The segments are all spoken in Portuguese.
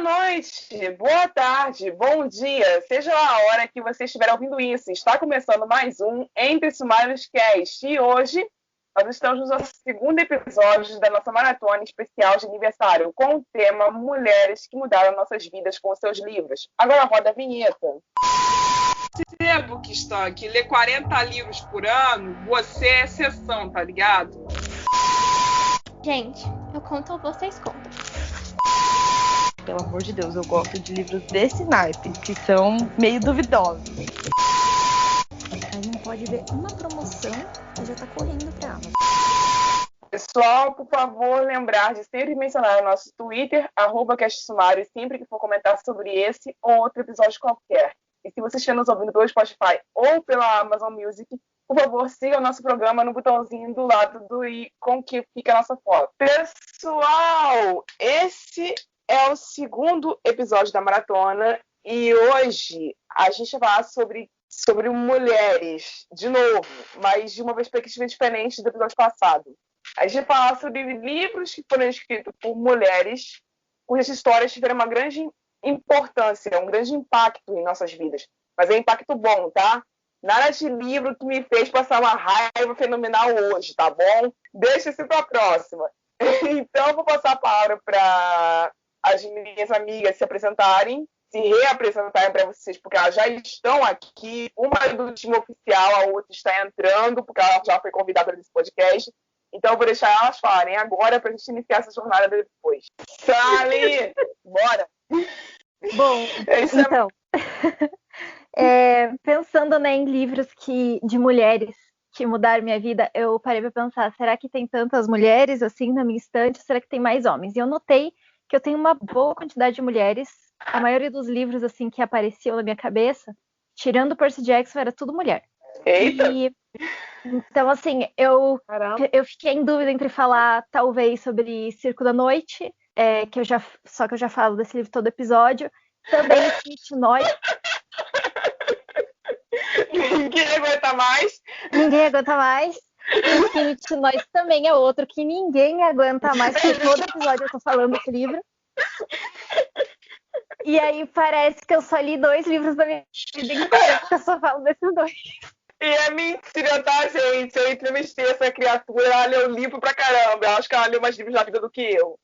noite, boa tarde, bom dia, seja lá a hora que você estiver ouvindo isso. Está começando mais um Entre Sumários Cast e hoje nós estamos no nosso segundo episódio da nossa maratona especial de aniversário com o tema Mulheres que Mudaram Nossas Vidas com seus livros. Agora roda a vinheta. Você, Bookstore, que lê 40 livros por ano, você é exceção, tá ligado? Gente, eu conto ou vocês contam? Pelo amor de Deus, eu gosto de livros desse naipe, que são meio duvidosos. Aí não pode ver uma promoção e já tá correndo pra Amazon. Pessoal, por favor, lembrar de sempre mencionar o nosso Twitter, @castsumário, sempre que for comentar sobre esse ou outro episódio qualquer. E se você estiver nos ouvindo pelo Spotify ou pela Amazon Music, por favor, siga o nosso programa no botãozinho do lado do i com que fica a nossa foto. Pessoal, esse é o segundo episódio da maratona e hoje a gente vai falar sobre mulheres, de novo, mas de uma perspectiva diferente do episódio passado. A gente vai falar sobre livros que foram escritos por mulheres cujas histórias tiveram uma grande importância, um grande impacto em nossas vidas. Mas é um impacto bom, tá? Nada de livro que me fez passar uma raiva fenomenal hoje, tá bom? Deixa isso para a próxima. Então, eu vou passar a palavra para as minhas amigas se apresentarem, se reapresentarem para vocês, porque elas já estão aqui. Uma é do time oficial, a outra está entrando, porque ela já foi convidada nesse podcast. Então, eu vou deixar elas falarem agora para a gente iniciar essa jornada depois. Sally, bora! Bom, então, pensando, né, em livros de mulheres que mudaram minha vida, eu parei para pensar, será que tem tantas mulheres assim na minha estante, ou será que tem mais homens? E eu notei que eu tenho uma boa quantidade de mulheres. A maioria dos livros assim que apareciam na minha cabeça, tirando Percy Jackson, era tudo mulher. Eita! Então, assim, eu fiquei em dúvida entre falar, talvez, sobre Circo da Noite, só que eu já falo desse livro todo episódio. Também Infinity Noise. Ninguém aguenta mais. Ninguém aguenta mais. Infinity Noise também é outro que ninguém aguenta mais, porque todo episódio eu tô falando desse livro. E aí parece que eu só li 2 livros da minha vida inteira, porque eu só falo desses 2. E é mentira, tá, gente? Eu entrevistei essa criatura, ela leu livro pra caramba. Eu acho que ela leu mais livros na vida do que eu.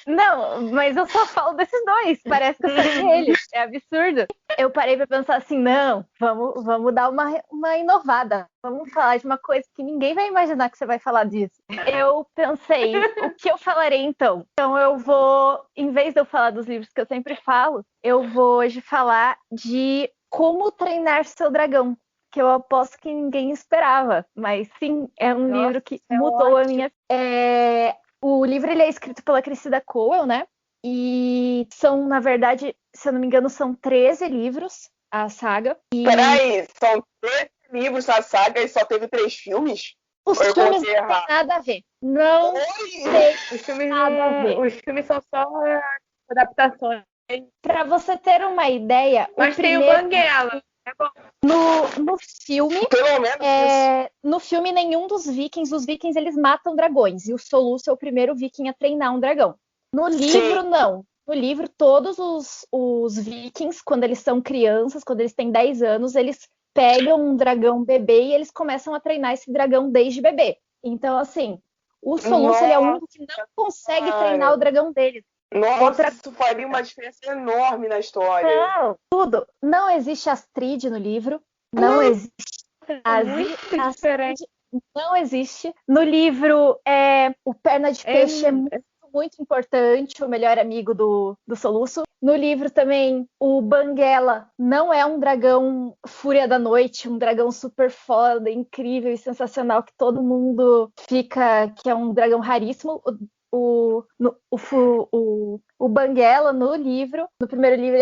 Não, mas eu só falo desses 2. Parece que eu só li eles. É absurdo. Eu parei pra pensar assim, não, vamos dar uma inovada. Vamos falar de uma coisa que ninguém vai imaginar que você vai falar disso. Eu pensei, o que eu falarei então? Então eu vou, em vez de eu falar dos livros que eu sempre falo, eu vou hoje falar de Como Treinar Seu Dragão, que eu aposto que ninguém esperava, mas sim, é um livro que mudou a minha... O livro ele é escrito pela Cressida Cowell, né? E são, na verdade, se eu não me engano, são 13 livros, a saga. Peraí, são 13 livros a saga e só teve 3 filmes? Os filmes não têm nada a ver. Não tem nada a ver. Os filmes são só adaptações. Pra você ter uma ideia... Mas tem o Banguela. É bom. No filme, Pelo menos no filme, nenhum dos vikings, os vikings eles matam dragões, e o Soluço é o primeiro viking a treinar um dragão. No livro, Sim. não. No livro, todos os vikings, quando eles são crianças, quando eles têm 10 anos, eles pegam um dragão bebê e eles começam a treinar esse dragão desde bebê. Então, assim, o Soluço ele é o único que não consegue treinar o dragão dele. Nossa, isso faria uma diferença enorme na história. Não, tudo. Não existe Astrid no livro. Não existe. Astrid não existe. No livro, o Perna de Peixe é muito importante, o melhor amigo do Soluço. No livro também, o Banguela não é um dragão Fúria da Noite, um dragão super foda, incrível e sensacional, que todo mundo fica, que é um dragão raríssimo. O Banguela, no livro, no primeiro livro,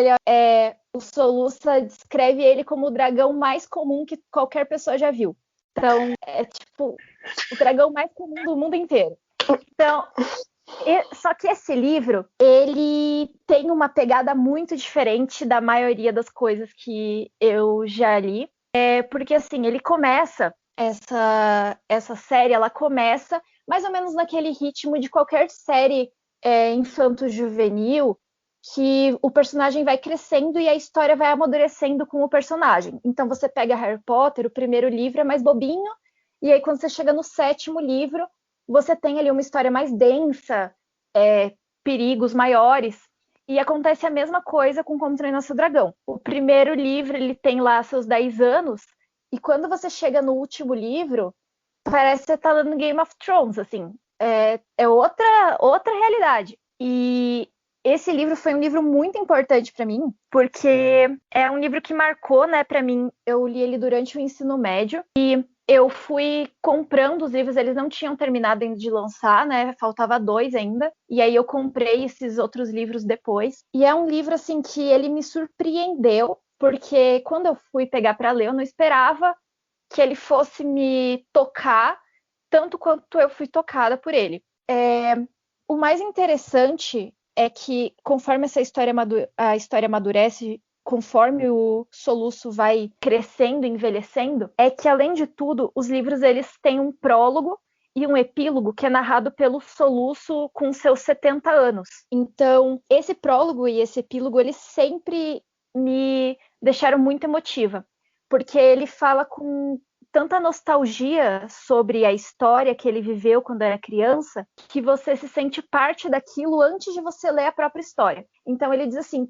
o Soluça descreve ele como o dragão mais comum que qualquer pessoa já viu. Então, é tipo o dragão mais comum do mundo inteiro. Então, só que esse livro, ele tem uma pegada muito diferente da maioria das coisas que eu já li. Porque, assim, ele começa, essa série, ela começa mais ou menos naquele ritmo de qualquer série infanto-juvenil, que o personagem vai crescendo e a história vai amadurecendo com o personagem. Então você pega Harry Potter, o primeiro livro é mais bobinho, e aí quando você chega no 7º livro, você tem ali uma história mais densa, perigos maiores, e acontece a mesma coisa com Como Treinar Seu Dragão. O primeiro livro, ele tem lá seus 10 anos, e quando você chega no último livro, parece que você tá lendo Game of Thrones, assim. É outra realidade. E esse livro foi um livro muito importante para mim, porque é um livro que marcou, né, para mim. Eu li ele durante o ensino médio e eu fui comprando os livros, eles não tinham terminado ainda de lançar, né? Faltava 2 ainda. E aí eu comprei esses outros livros depois. E é um livro assim que ele me surpreendeu, porque quando eu fui pegar para ler, eu não esperava que ele fosse me tocar tanto quanto eu fui tocada por ele. O mais interessante é que, conforme a história amadurece, conforme o soluço vai crescendo e envelhecendo, é que, além de tudo, os livros eles têm um prólogo e um epílogo que é narrado pelo soluço com seus 70 anos. Então, esse prólogo e esse epílogo, eles sempre me deixaram muito emotiva, porque ele fala com tanta nostalgia sobre a história que ele viveu quando era criança, que você se sente parte daquilo antes de você ler a própria história. Então ele diz assim,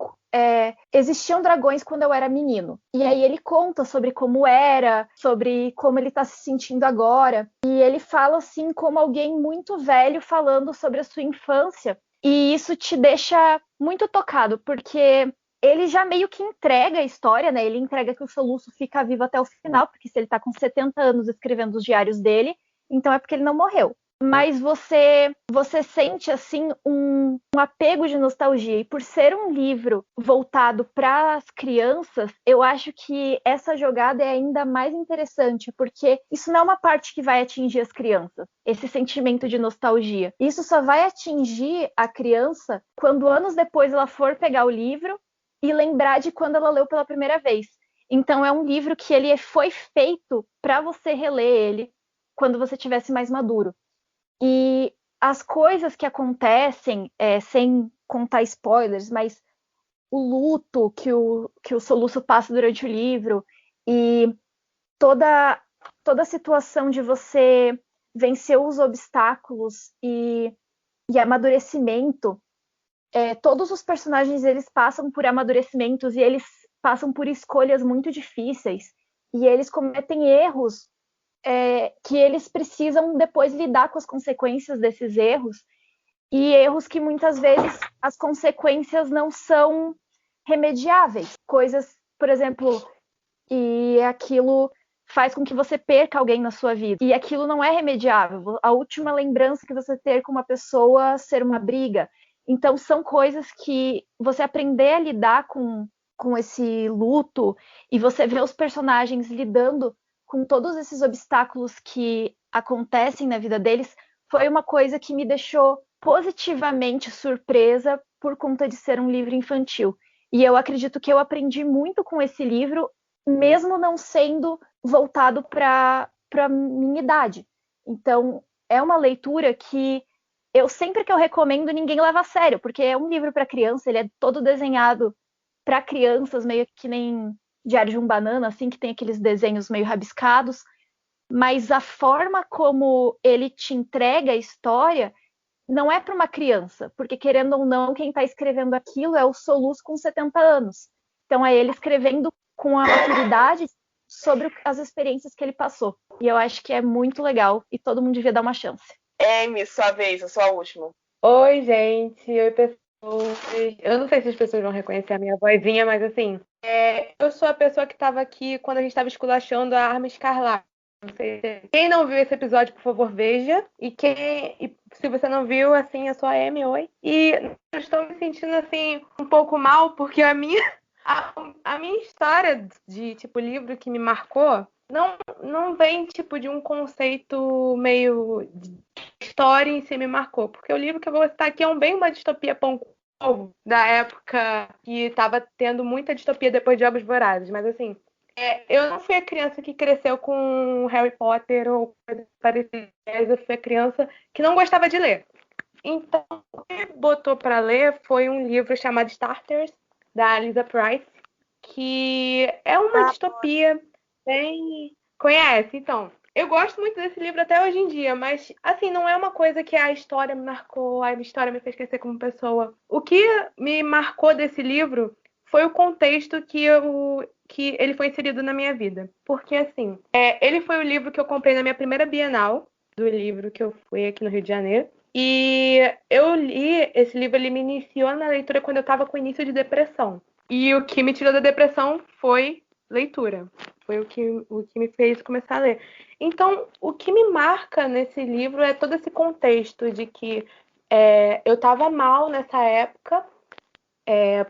existiam dragões quando eu era menino. E aí ele conta sobre como era, sobre como ele está se sentindo agora. E ele fala assim como alguém muito velho falando sobre a sua infância. E isso te deixa muito tocado, porque ele já meio que entrega a história, né? Ele entrega que o soluço fica vivo até o final, porque se ele tá com 70 anos escrevendo os diários dele, então é porque ele não morreu. Mas você sente, assim, um apego de nostalgia. E por ser um livro voltado para as crianças, eu acho que essa jogada é ainda mais interessante, porque isso não é uma parte que vai atingir as crianças, esse sentimento de nostalgia. Isso só vai atingir a criança quando anos depois ela for pegar o livro e lembrar de quando ela leu pela primeira vez. Então é um livro que ele foi feito para você reler ele quando você estivesse mais maduro. E as coisas que acontecem, sem contar spoilers, mas o luto que o soluço passa durante o livro e toda a situação de você vencer os obstáculos e amadurecimento. Todos os personagens eles passam por amadurecimentos e eles passam por escolhas muito difíceis e eles cometem erros que eles precisam depois lidar com as consequências desses erros e erros que muitas vezes as consequências não são remediáveis. Coisas, por exemplo, e aquilo faz com que você perca alguém na sua vida e aquilo não é remediável. A última lembrança que você ter com uma pessoa ser uma briga. Então, são coisas que você aprender a lidar com esse luto e você ver os personagens lidando com todos esses obstáculos que acontecem na vida deles, foi uma coisa que me deixou positivamente surpresa por conta de ser um livro infantil. E eu acredito que eu aprendi muito com esse livro, mesmo não sendo voltado para a minha idade. Então, é uma leitura que sempre que eu recomendo, ninguém leva a sério, porque é um livro para criança, ele é todo desenhado para crianças, meio que nem Diário de um Banana, assim, que tem aqueles desenhos meio rabiscados, mas a forma como ele te entrega a história não é para uma criança, porque querendo ou não, quem está escrevendo aquilo é o Soluço com 70 anos. Então é ele escrevendo com a maturidade sobre as experiências que ele passou. E eu acho que é muito legal e todo mundo devia dar uma chance. Amy, sua vez, a sua última. Oi, gente. Oi, pessoas. Eu não sei se as pessoas vão reconhecer a minha vozinha, mas assim, eu sou a pessoa que estava aqui quando a gente estava esculachando a Arma Escarlate. Não sei se... Quem não viu esse episódio, por favor, veja. E se você não viu, assim, eu sou a Amy, oi. E eu estou me sentindo, assim, um pouco mal, porque a minha história de, tipo, livro que me marcou não vem, tipo, de um conceito meio de história em si me marcou. Porque o livro que eu vou citar aqui é bem uma distopia pão com ovo, da época que estava tendo muita distopia depois de Jogos Vorazes. Mas, assim, eu não fui a criança que cresceu com Harry Potter ou coisa parecida. Eu fui a criança que não gostava de ler. Então, o que me botou para ler foi um livro chamado Starters, da Lisa Price, que é uma distopia bem... Conhece? Então, eu gosto muito desse livro até hoje em dia, mas, assim, não é uma coisa que a história me marcou, a história me fez crescer como pessoa. O que me marcou desse livro foi o contexto que ele foi inserido na minha vida. Porque, assim, ele foi o livro que eu comprei na minha primeira Bienal, do livro que eu fui aqui no Rio de Janeiro. E eu li esse livro, ele me iniciou na leitura quando eu estava com início de depressão. E o que me tirou da depressão foi leitura. Foi o que me fez começar a ler. Então, o que me marca nesse livro é todo esse contexto de que eu estava mal nessa época,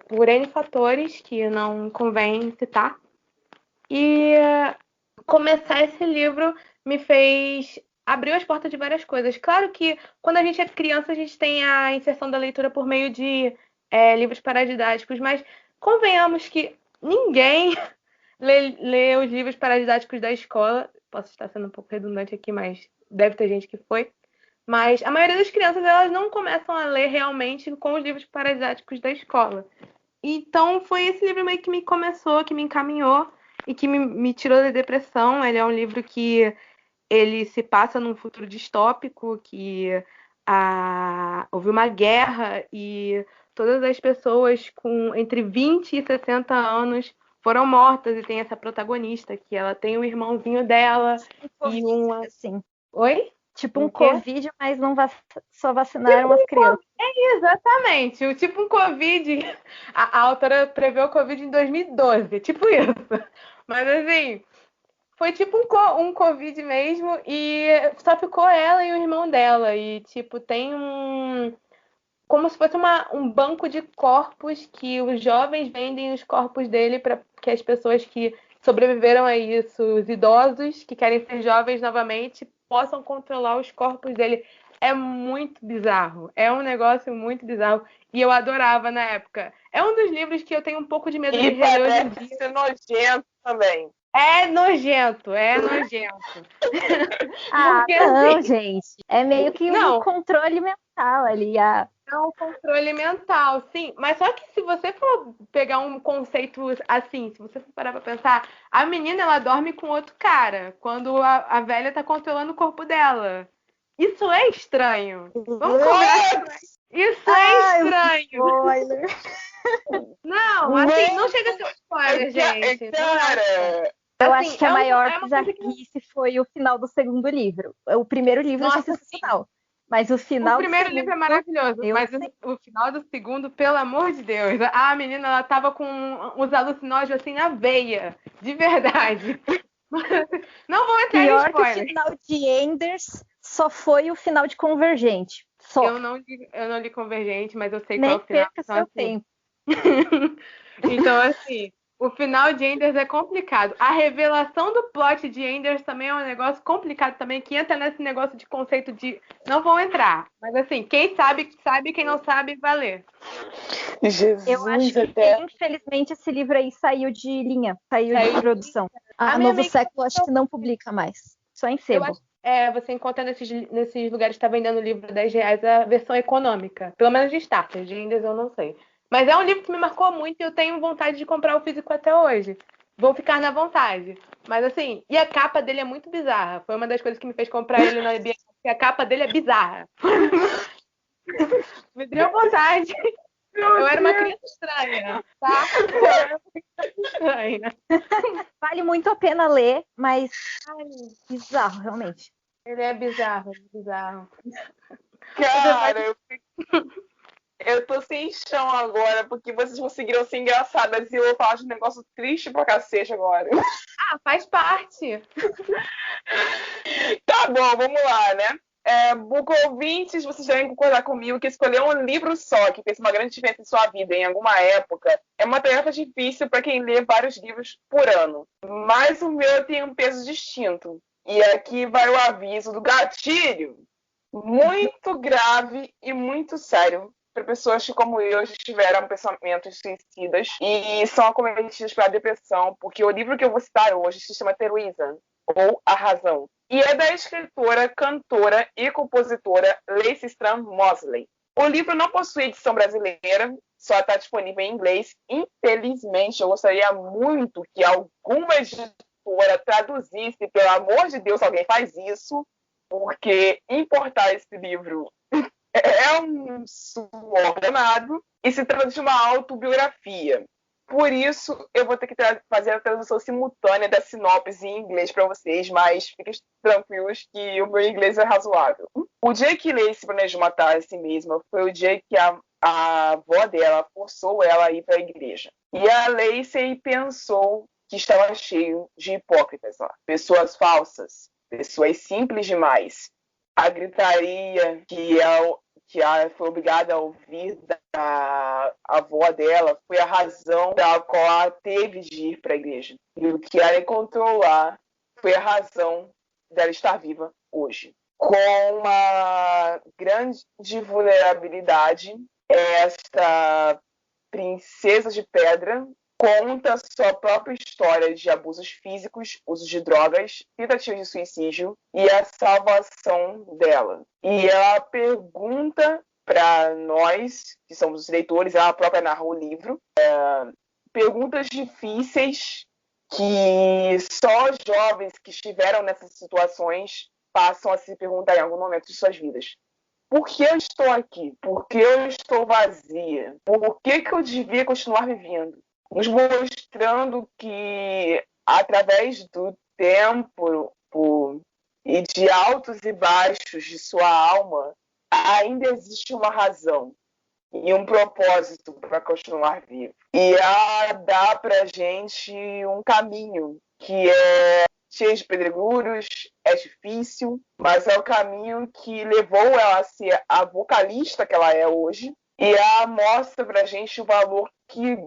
por N fatores que não convém citar. E começar esse livro me fez abrir as portas de várias coisas. Claro que quando a gente é criança, a gente tem a inserção da leitura por meio de livros paradidáticos, mas convenhamos que ninguém lê os livros paradidáticos da escola. Posso estar sendo um pouco redundante aqui, mas deve ter gente que foi. Mas a maioria das crianças, elas não começam a ler realmente com os livros paradidáticos da escola. Então, foi esse livro meio que me começou, que me encaminhou e que me tirou da depressão. Ele é um livro que ele se passa num futuro distópico, que houve uma guerra e todas as pessoas com entre 20 e 60 anos foram mortas, e tem essa protagonista que ela tem um irmãozinho dela e uma... Sim. Oi? Tipo um Covid, mas não só vacinaram as crianças. Exatamente. Tipo um Covid. A autora preveu o Covid em 2012. Tipo isso. Mas assim, foi tipo um Covid mesmo. E só ficou ela e o irmão dela. E tipo, tem como se fosse um banco de corpos que os jovens vendem os corpos dele para que as pessoas que sobreviveram a isso, os idosos que querem ser jovens novamente, possam controlar os corpos dele. É muito bizarro. É um negócio muito bizarro. E eu adorava na época. É um dos livros que eu tenho um pouco de medo de reler hoje em dia. E parece ser nojento também. É nojento, é nojento. Porque, não, assim, gente. É meio que um controle mental ali. É um controle mental, sim. Mas só que se você for pegar um conceito assim, se você for parar pra pensar, a menina, ela dorme com outro cara quando a velha tá controlando o corpo dela. Isso é estranho. Vamos conversar. Isso é estranho. Não, assim, não chega a ser spoiler, gente. Cara... Eu acho que a maior bizarrice foi o final do segundo livro. O primeiro livro é sensacional. Mas o final. O primeiro livro é maravilhoso, mas o final do segundo, pelo amor de Deus, a menina, ela tava com os alucinógenos assim na veia, de verdade. Não vou entrar em spoiler. Pior que o final de Enders só foi o final de Convergente. Só. Eu não li Convergente, mas eu sei qual é o final. Nem perca seu tempo. Então, assim, o final de Enders é complicado. A revelação do plot de Enders também é um negócio complicado também, que entra nesse negócio de conceito de... Não vou entrar, mas assim, quem sabe, quem não sabe, vai ler. Jesus, eu acho que, infelizmente, esse livro aí saiu de linha, saiu de produção. A Novo Século acho que não publica mais, só em sebo. Você encontra nesses lugares que está vendendo o livro R$10 a versão econômica, pelo menos de Starter, de Enders eu não sei. Mas é um livro que me marcou muito e eu tenho vontade de comprar o físico até hoje. Vou ficar na vontade. Mas assim, e a capa dele é muito bizarra. Foi uma das coisas que me fez comprar ele na Bienal, porque a capa dele é bizarra. Me deu vontade. Eu era uma criança estranha, tá? Eu era uma criança estranha. Vale muito a pena ler, mas bizarro, realmente. Ele é bizarro, bizarro. Cara, eu tô sem chão agora, porque vocês conseguiram ser engraçadas e eu vou falar de um negócio triste pra cacete agora. Faz parte. Tá bom, vamos lá, né? Book ouvintes, vocês devem concordar comigo que escolher um livro só que fez uma grande diferença em sua vida em alguma época é uma tarefa difícil para quem lê vários livros por ano. Mas o meu tem um peso distinto. E aqui vai o aviso do gatilho. Muito grave e muito sério para pessoas que, como eu, já tiveram pensamentos suicidas e são acometidas pela depressão, porque o livro que eu vou citar hoje se chama Truism, ou A Razão. e é da escritora, cantora e compositora Lacey Stram Mosley. O livro não possui edição brasileira, só está disponível em inglês. Infelizmente, eu gostaria muito que alguma editora traduzisse, pelo amor de Deus, alguém faz isso, porque importar esse livro é um suor danado e se trata de uma autobiografia. Por isso, eu vou ter que fazer a tradução simultânea da sinopse em inglês para vocês, mas fiquem tranquilos que o meu inglês é razoável. O dia que Lacey planejou matar a si mesma foi o dia que a avó dela forçou ela a ir para a igreja. E a Lacey pensou que estava cheio de hipócritas lá, pessoas falsas, pessoas simples demais. A gritaria que ela foi obrigada a ouvir da avó dela foi a razão da qual ela teve de ir para a igreja. E o que ela encontrou lá foi a razão dela estar viva hoje. Com uma grande vulnerabilidade, esta princesa de pedra conta sua própria história de abusos físicos, uso de drogas, tentativa de suicídio e a salvação dela. E ela pergunta para nós, que somos os leitores, ela própria narra o livro, perguntas difíceis que só jovens que estiveram nessas situações passam a se perguntar em algum momento de suas vidas. Por que eu estou aqui? Por que eu estou vazia? Por que eu devia continuar vivendo? Nos mostrando que, através do tempo e de altos e baixos de sua alma, ainda existe uma razão e um propósito para continuar vivo. E ela dá para a gente um caminho que é cheio de pedregulhos, é difícil, mas é o caminho que levou ela a ser a vocalista que ela é hoje. E ela mostra para a gente o valor que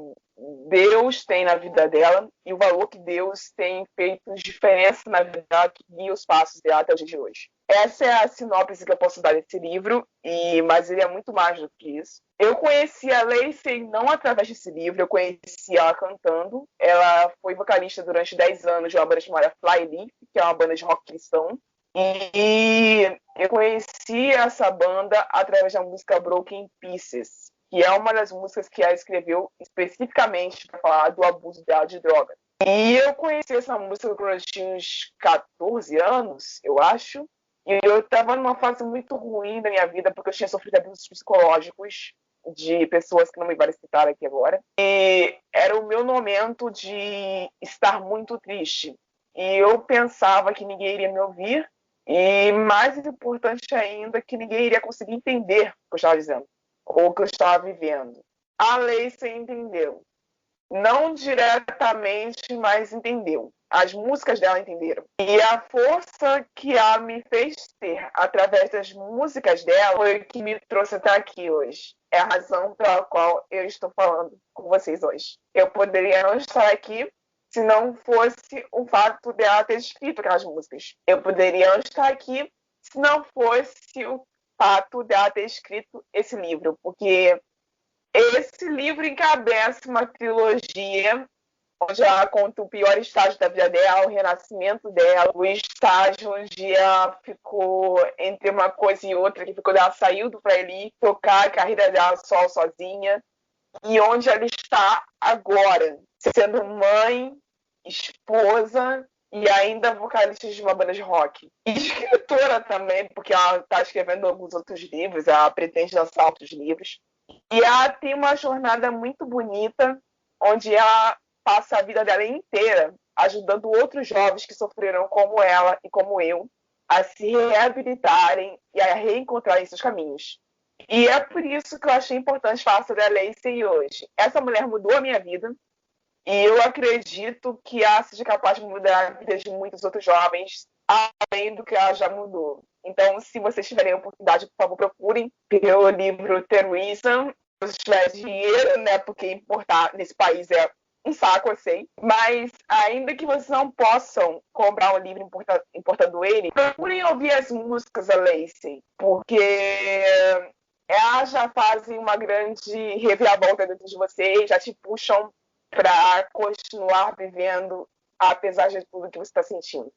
Deus tem na vida dela e o valor que Deus tem feito diferença na vida dela, que guia os passos dela até o dia de hoje. Essa é a sinopse que eu posso dar desse livro, mas ele é muito mais do que isso. Eu conheci a Lacey não através desse livro, eu conheci ela cantando. Ela foi vocalista durante 10 anos de uma banda chamada Flyleaf, que é uma banda de rock cristão. E eu conheci essa banda através da música Broken Pieces, que é uma das músicas que ela escreveu especificamente para falar do abuso dela de droga. E eu conheci essa música quando eu tinha uns 14 anos, eu acho. E eu estava numa fase muito ruim da minha vida, porque eu tinha sofrido abusos psicológicos de pessoas que não me vale citar aqui agora. E era o meu momento de estar muito triste. E eu pensava que ninguém iria me ouvir. E mais importante ainda, que ninguém iria conseguir entender o que eu estava dizendo, ou o que eu estava vivendo. A Lacey entendeu. Não diretamente, mas entendeu. As músicas dela entenderam. E a força que ela me fez ter através das músicas dela foi o que me trouxe até aqui hoje. É a razão pela qual eu estou falando com vocês hoje. Eu poderia não estar aqui se não fosse o fato dela ter escrito aquelas músicas. Eu poderia não estar aqui se não fosse o fato dela ter escrito esse livro, porque esse livro encabeça uma trilogia onde ela conta o pior estágio da vida dela, o renascimento dela, o estágio onde ela ficou entre uma coisa e outra, que ficou dela saiu do Flyleaf, tocar a carreira dela sozinha, e onde ela está agora, sendo mãe, esposa e ainda vocalista de uma banda de rock. E escritora também, porque ela está escrevendo alguns outros livros, ela pretende lançar outros livros. E ela tem uma jornada muito bonita, onde ela passa a vida dela inteira ajudando outros jovens que sofreram como ela e como eu a se reabilitarem e a reencontrarem seus caminhos. E é por isso que eu achei importante falar sobre a Lacey hoje. Essa mulher mudou a minha vida e eu acredito que ela seja capaz de mudar a vida de muitos outros jovens, além do que ela já mudou. Então, se vocês tiverem a oportunidade, por favor, procurem pelo livro Terrorism. Se tiver dinheiro, né? Porque importar nesse país é um saco, eu sei. Mas, ainda que vocês não possam comprar um livro importando ele, procurem ouvir as músicas da Lacey, porque elas já fazem uma grande reviravolta dentro de vocês, já te puxam para continuar vivendo, apesar de tudo que você está sentindo.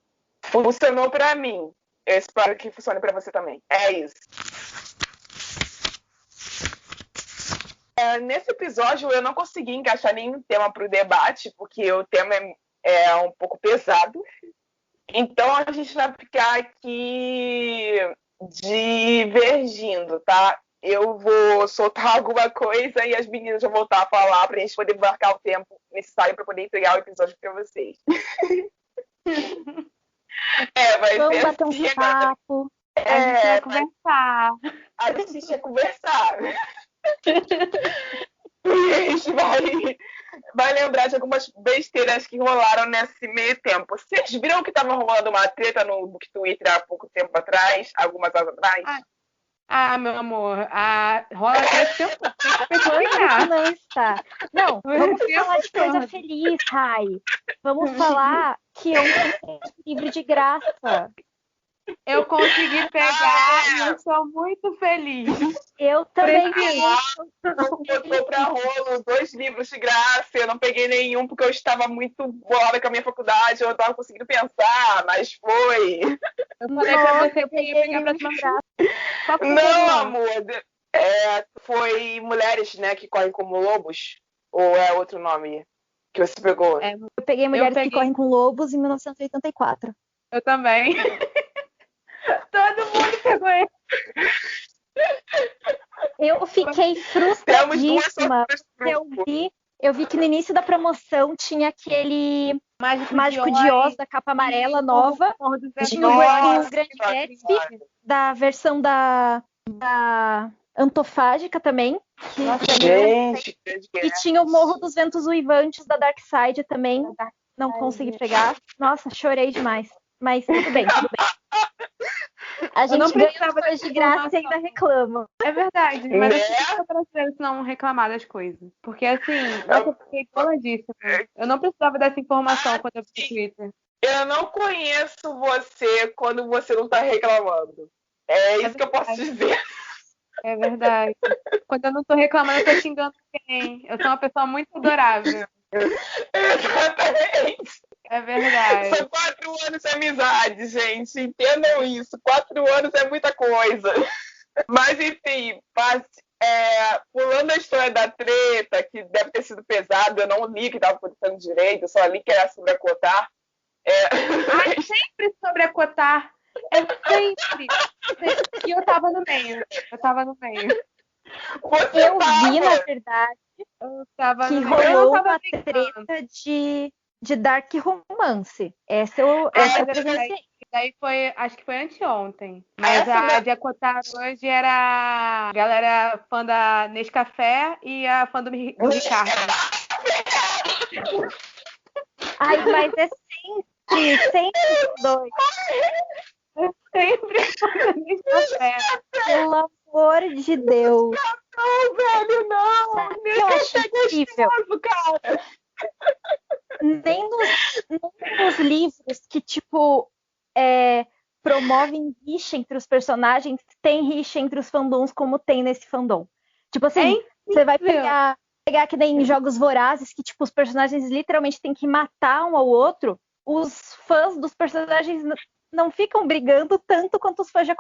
Funcionou pra mim. Eu espero que funcione pra você também. É isso. Nesse episódio eu não consegui encaixar nenhum tema pro debate, porque o tema é um pouco pesado. Então a gente vai ficar aqui divergindo, tá? Eu vou soltar alguma coisa e as meninas vão voltar a falar pra gente poder marcar o tempo necessário para poder entregar o episódio pra vocês. Vai Vamos ser bater um assim, papo. A gente vai conversar. a gente ia conversar. E a gente vai lembrar de algumas besteiras que rolaram nesse meio tempo. Vocês viram que estava rolando uma treta no Book Twitter há pouco tempo atrás? Algumas horas atrás? Meu amor, rola até tempo. Tem que pesquisar. Não está. Não, vamos falar de coisa feliz, Rai. Vamos falar que ontem tem livro de graça. Eu consegui pegar e eu sou muito feliz. Eu também. Botou pra rolo 2 livros de graça. Eu não peguei nenhum porque eu estava muito bolada com a minha faculdade. Eu não estava conseguindo pensar, mas foi. Eu falei pra você que eu ia pegar pra te mandar. Não, amor. Foi Mulheres, né, que correm como lobos? Ou é outro nome que você pegou? Eu peguei Mulheres que Correm com Lobos em 1984. Eu também. Todo mundo pegou ele. Eu fiquei frustradíssima. Eu vi que no início da promoção tinha aquele Mágico de Oz da capa amarela nova. Tinha o Grande Gatsby da versão da Antofágica também. Gente, e tinha o Morro dos Ventos Uivantes da Dark Side também. Não consegui pegar. Nossa, chorei demais. Mas tudo bem, tudo bem. A gente ganha coisas de graça e ainda reclama. É verdade, mas eu sei que brasileiros não reclamar das coisas. Porque assim, eu fiquei boladíssima. Eu não precisava dessa informação quando eu vi no Twitter. Eu não conheço você quando você não tá reclamando. É isso que eu posso dizer. É verdade. Quando eu não tô reclamando, eu tô xingando ninguém. Eu sou uma pessoa muito adorável. Exatamente. É verdade. São 4 anos de amizade, gente. Entendam isso. 4 anos é muita coisa. Mas, enfim, pulando a história da treta, que deve ter sido pesado, eu não li que estava acontecendo direito, eu só li que era sobre a Cotar. Sempre sobre a Cotar. Sempre. E eu tava no meio. Eu vi, na verdade, que rolou uma treta de dark romance. Essa eu presenciei. Daí acho que foi anteontem. Mas a de Acotar hoje era a galera fã da Nescafé e a fã do Ricardo. Ai, mas é sempre os dois. É sempre fã da Nescafé. Pelo amor de Deus. Não, velho, não. Eu acho incrível. Cara. Nem nos livros que, tipo, promovem rixa entre os personagens, tem rixa entre os fandoms como tem nesse fandom. Tipo assim, você vai pegar que nem em Jogos Vorazes, que, tipo, os personagens literalmente têm que matar um ao outro. Os fãs dos personagens não ficam brigando tanto quanto os fãs de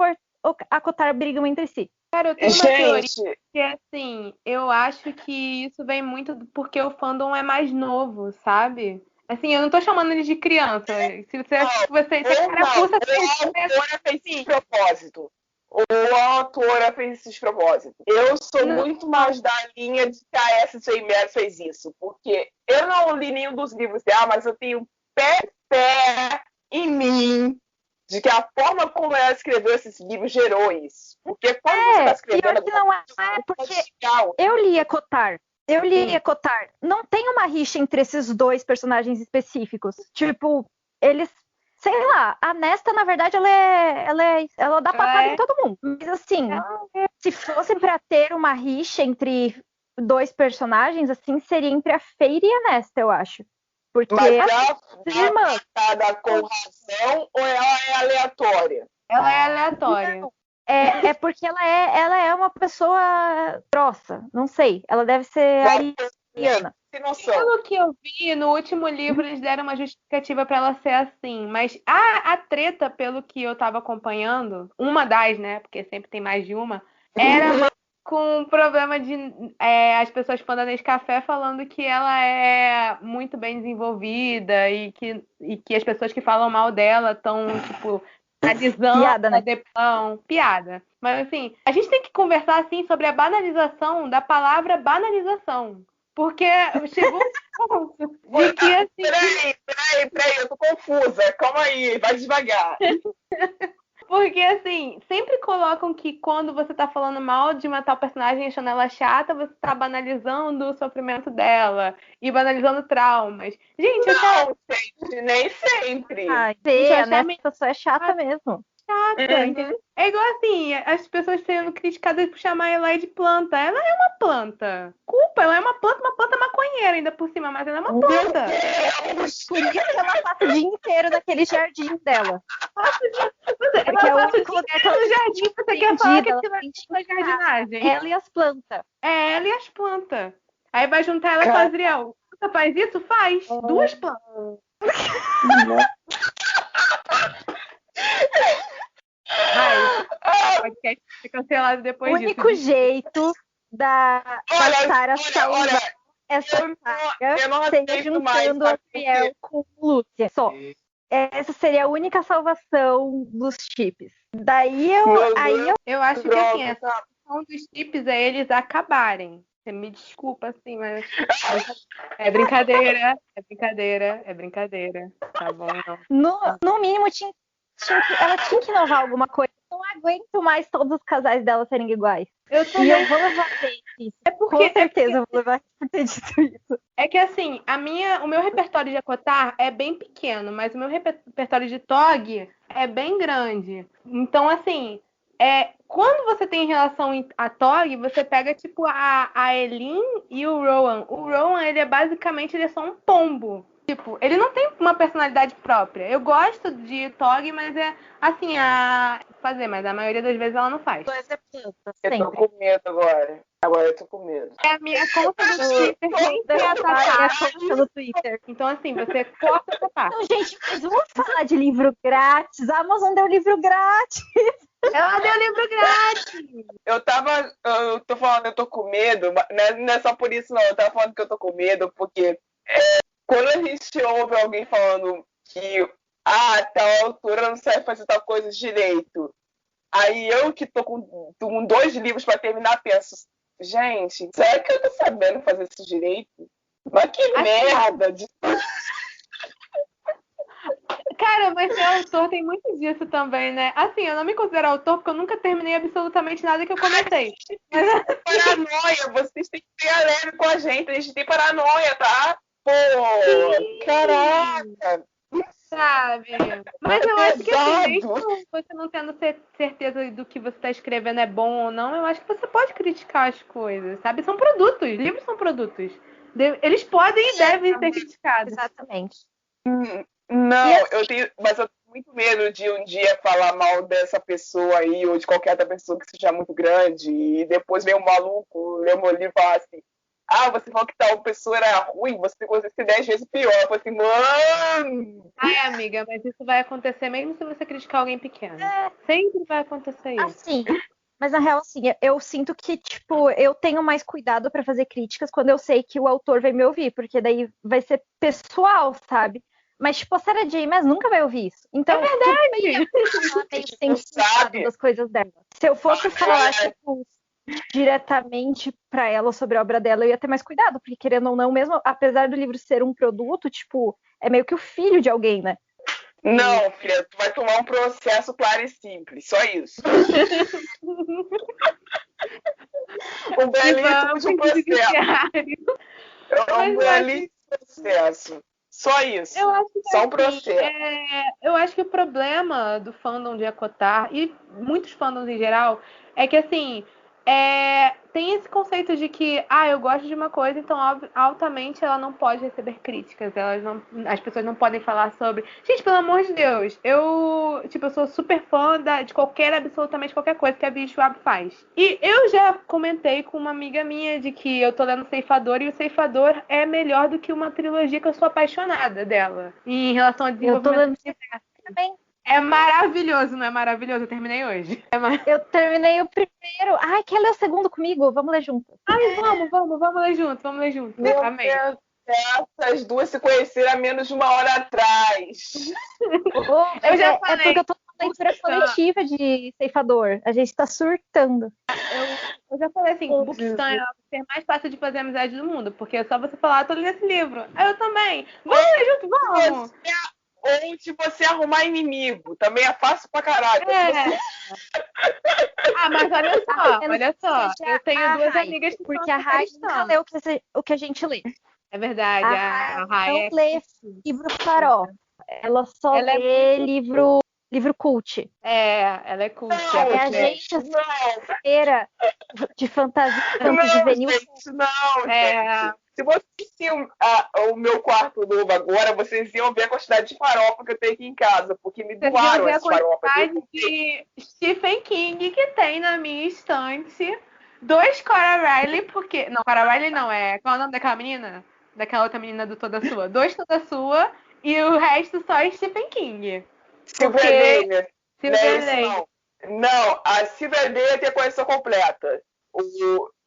Acotar brigam entre si. Cara, eu tenho uma teoria que é assim, eu acho que isso vem muito porque o fandom é mais novo, sabe? Assim, eu não tô chamando ele de criança. Se você carapuça, fez esse propósito. Ou a autora fez esse propósito. Eu sou muito mais da linha de que a S.J. Maas fez isso. Porque eu não li nenhum dos livros dela, mas eu tenho pé em mim de que a forma como ela escreveu esses livros gerou isso. Porque quando você está escrevendo... Que não porque eu li Acotar. Não tem uma rixa entre esses dois personagens específicos. Tipo, eles... Sei lá, a Nesta, na verdade, ela dá patada em todo mundo. Mas assim, se fosse pra ter uma rixa entre dois personagens, assim, seria entre a Feira e a Nesta, eu acho. Porque ela é patada com razão ou ela é aleatória? Ela é aleatória. Não, é porque ela é uma pessoa grossa, não sei. Ela deve ser ariana. Se noção. Pelo que eu vi, no último livro eles deram uma justificativa pra ela ser assim. Mas a treta, pelo que eu tava acompanhando, uma das, né? Porque sempre tem mais de uma, era mais com problema de as pessoas fãs da Nescafé falando que ela é muito bem desenvolvida e que as pessoas que falam mal dela estão, tipo, analisando Piada, né? a depressão. Piada. Mas, assim, a gente tem que conversar, assim, sobre a banalização da palavra banalização. Porque chegou um ponto de que, assim... Peraí, eu tô confusa. Calma aí, vai devagar. Porque, assim, sempre colocam que quando você tá falando mal de uma tal personagem achando ela chata, você tá banalizando o sofrimento dela e banalizando traumas. Gente, Não, gente, nem sempre. Ai, Gente, eu a achei Nessa pessoa é chata mesmo. chata, entendeu? É igual assim, as pessoas sendo criticadas por chamar ela de planta. Ela é uma planta. Culpa, ela é uma planta maconheira ainda por cima, mas ela é uma planta. Por isso que ela passa o dia inteiro naquele jardim dela. Porque é o Ela passa o único dia lugar que inteiro ela no jardim, você quer falar que ela aquilo é sente uma jardinagem. ela e as plantas. É ela e as plantas. Aí vai juntar ela com a Azriel. Você faz isso? Faz. 2 plantas. Vai. O podcast ser cancelado O depois disso. único jeito da Sarah salvar olha, essa eu não saga seria aceito mais, juntando sabe a por Fiel quê? com Lúcia. Só. Essa seria a única salvação dos chips. Daí Eu acho que assim, Droga, essa questão dos chips é eles acabarem. Você me desculpa, assim, mas é brincadeira, é brincadeira. Tá bom, não. no mínimo ela tinha que inovar alguma coisa. Eu não aguento mais todos os casais dela serem iguais. Eu E também. eu vou levar isso. Com certeza eu vou levar por ter dito isso. É que assim, o meu repertório de Acotar é bem pequeno, mas o meu repertório de Tog é bem grande. Então, assim, quando você tem relação a Tog, você pega, tipo, a Elin e o Rowan. O Rowan, ele é só um pombo. Tipo, ele não tem uma personalidade própria. Eu gosto de Tog, mas mas a maioria das vezes ela não faz. Eu tô com medo agora. Agora eu tô com medo. É a minha conta do Twitter sempre é atacada. No Twitter. Então, assim, você corta essa parte. Então, gente, mas vamos falar de livro grátis. A Amazon deu livro grátis. Ela deu livro grátis. Eu tô falando eu tô com medo, mas não é só por isso não. Eu tava falando que eu tô com medo porque quando a gente ouve alguém falando que tal autora não sabe fazer tal coisa direito, aí eu que tô com 2 livros pra terminar penso, gente, será que eu tô sabendo fazer isso direito? Mas que merda! Cara, mas ser autor tem muito disso também, né? Assim, eu não me considero autor porque eu nunca terminei absolutamente nada que eu comecei. Paranoia, vocês têm que ser leve com a gente, a gente tem paranoia, tá? Pô, caraca! Sabe? Mas eu acho que assim, mesmo você não tendo certeza do que você está escrevendo é bom ou não, eu acho que você pode criticar as coisas, sabe? São produtos, livros são produtos. Eles podem e devem ser criticados. Exatamente. Não, mas eu tenho muito medo de um dia falar mal dessa pessoa aí, ou de qualquer outra pessoa que seja muito grande, e depois vem um maluco ler o meu livro e falar assim, você falou que tal pessoa era ruim, você tem que ser 10 vezes pior. Eu falei assim, mano! Ai, amiga, mas isso vai acontecer mesmo se você criticar alguém pequeno. Sempre vai acontecer isso. Assim, mas na real, assim, eu sinto que, tipo, eu tenho mais cuidado pra fazer críticas quando eu sei que o autor vai me ouvir, porque daí vai ser pessoal, sabe? Mas, tipo, a Sarah J. Maas nunca vai ouvir isso. Então, é verdade! meio sensível das coisas dela. Se eu fosse falar, tipo, diretamente pra ela sobre a obra dela, eu ia ter mais cuidado, porque querendo ou não, mesmo apesar do livro ser um produto, tipo, é meio que o filho de alguém, né? Não, filha, tu vai tomar um processo claro e simples, só isso. Um belíssimo processo. Um belíssimo processo. Só isso. Eu acho que só um processo. Eu acho que o problema do fandom de Acotar, e muitos fandoms em geral, é que assim, tem esse conceito de que, eu gosto de uma coisa, então altamente ela não pode receber críticas. As pessoas não podem falar sobre. Gente, pelo amor de Deus, eu sou super fã de absolutamente qualquer coisa que a Bicho Wab faz. E eu já comentei com uma amiga minha de que eu tô lendo Ceifador e o Ceifador é melhor do que uma trilogia que eu sou apaixonada dela. Em relação ao desenvolvimento também. É maravilhoso, não é maravilhoso? Eu terminei hoje. Eu terminei o primeiro. Ai, quer ler o segundo comigo? Vamos ler junto. Vamos ler junto. Meu Amém. Deus, essas duas se conheceram há menos de uma hora atrás. Eu já falei. É porque eu tô na leitura coletiva de Ceifador. A gente tá surtando. Eu já falei assim, Bookstime é a ser mais fácil de fazer amizade do mundo, porque é só você falar, tô lendo esse livro. Aí eu também. Vamos ler junto, vamos. Ou de você arrumar inimigo. Também é fácil pra caralho. Mas olha só. Eu tenho duas amigas que porque a Rai nunca leu o que a gente lê. É verdade. A Rai não lê livro farol. Ela só lê livro cult. Ela é cult. A gente era de fantasia juvenil. Gente. Se vocês tinham o meu quarto novo agora, vocês iam ver a quantidade de farofa que eu tenho aqui em casa, porque me doaram as farofas. A quantidade de Stephen King que tem na minha estante. 2 Cora Riley, porque... Não, Cora Riley não, qual é o nome daquela menina? Daquela outra menina do Toda Sua. 2 Toda Sua e o resto só Stephen King. Silvia Não, a Silvia Day tem a coleção completa.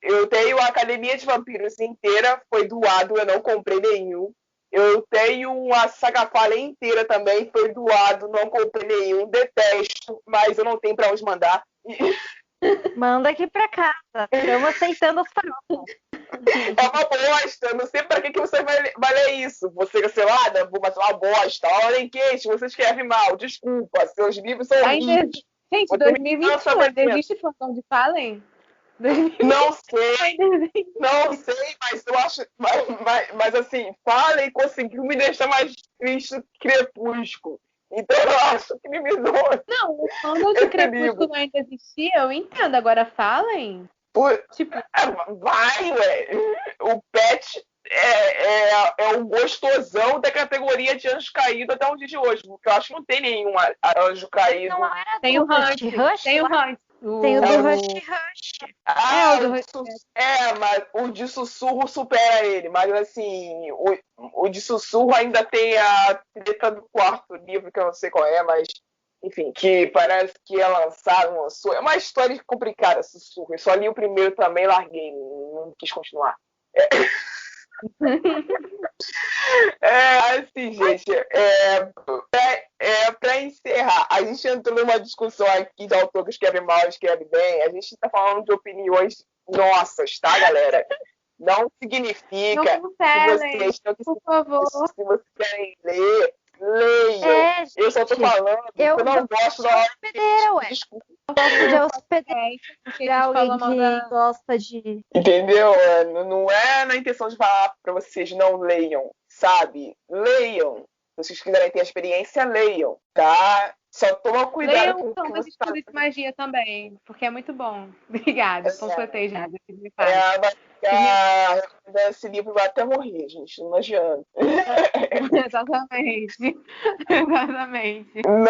Eu tenho a Academia de Vampiros inteira, foi doado, eu não comprei nenhum. Eu tenho a Saga Falha inteira também, foi doado, não comprei nenhum, detesto, mas eu não tenho pra onde mandar. Manda aqui pra casa, estamos aceitando as farofas. É uma bosta, não sei pra que você vai ler isso. Você cancelada, vou fazer uma bosta. Olha, Kate, você escreve mal, desculpa, seus livros são horríveis. Gente, 2021, existe fandom de Fallen? Não sei, mas eu acho. Mas assim, Fallen conseguiu me deixar mais triste que Crepúsculo. Então eu acho que me mudou. Não, o fandom de Crepúsculo ainda existia, eu entendo. Agora Fallen. Vai, ué. O Pet é um gostosão da categoria de anjo caído até o dia de hoje. Porque eu acho que não tem nenhum anjo caído. Não era tem o Hunt. Tem o Hunt. Tem o do Rush. Mas o de sussurro supera ele. Mas assim, o de sussurro ainda tem a treta do quarto livro, que eu não sei qual é, mas enfim, que parece que lançaram. É uma história complicada, sussurro. Eu só li o primeiro também, larguei, não quis continuar. Assim, gente, pra encerrar, a gente entrou numa discussão aqui de autor que escreve mal, escreve bem. A gente tá falando de opiniões nossas, tá, galera? Não significa não vocês, por favor. Se vocês querem ler, leiam. Eu só tô falando que eu não gosto da hora. Desculpa. Eu gosto de hospedeira, alguém que gosta de... Entendeu? Não é na intenção de falar pra vocês não leiam, sabe? Leiam. Se vocês quiserem ter a experiência, leiam, tá? Só toma cuidado com o que você tá... de magia também, porque é muito bom. Obrigada, completei já. Esse livro vai até morrer, gente. Não adianta. Exatamente. Não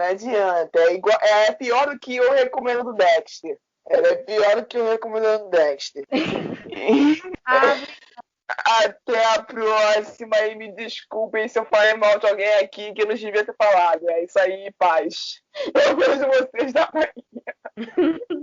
adianta. É pior do que eu recomendo do Dexter. Ela é pior do que eu recomendo do Dexter. Até a próxima e me desculpem se eu falei mal de alguém aqui que eu não devia ter falado. É isso aí, paz. Eu vejo vocês da manhã.